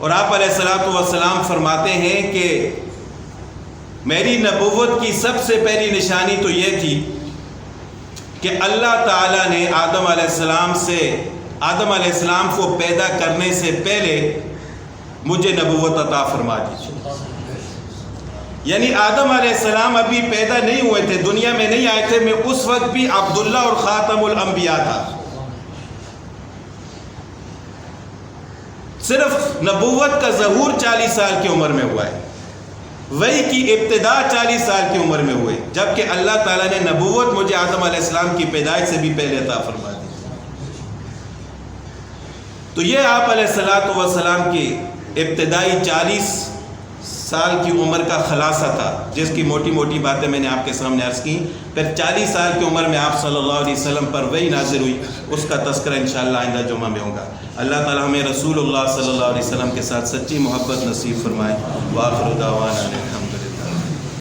اور آپ علیہ الصلوۃ والسلام فرماتے ہیں کہ میری نبوت کی سب سے پہلی نشانی تو یہ تھی کہ اللہ تعالیٰ نے آدم علیہ السلام کو پیدا کرنے سے پہلے مجھے نبوت عطا فرما دی. یعنی آدم علیہ السلام ابھی پیدا نہیں ہوئے تھے، دنیا میں نہیں آئے تھے، میں اس وقت بھی عبداللہ اور خاتم الانبیاء تھا. صرف نبوت کا ظہور 40 سال کی عمر میں ہوا ہے، وحی کی ابتدا 40 سال کی عمر میں ہوئے، جبکہ اللہ تعالیٰ نے نبوت مجھے آدم علیہ السلام کی پیدائش سے بھی پہلے عطا فرما دی. تو یہ آپ علیہ الصلوۃ والسلام کی ابتدائی 40 سال کی عمر کا خلاصہ تھا، جس کی موٹی موٹی باتیں میں نے آپ کے سامنے عرض کی. پھر 40 سال کی عمر میں آپ صلی اللہ علیہ وسلم پر وحی نازل ہوئی، اس کا تذکرہ انشاءاللہ آئندہ جمعہ میں ہوگا. اللہ تعالی ہمیں رسول اللہ صلی اللہ علیہ وسلم کے ساتھ سچی محبت نصیب فرمائے. وآخر دعوانا الحمد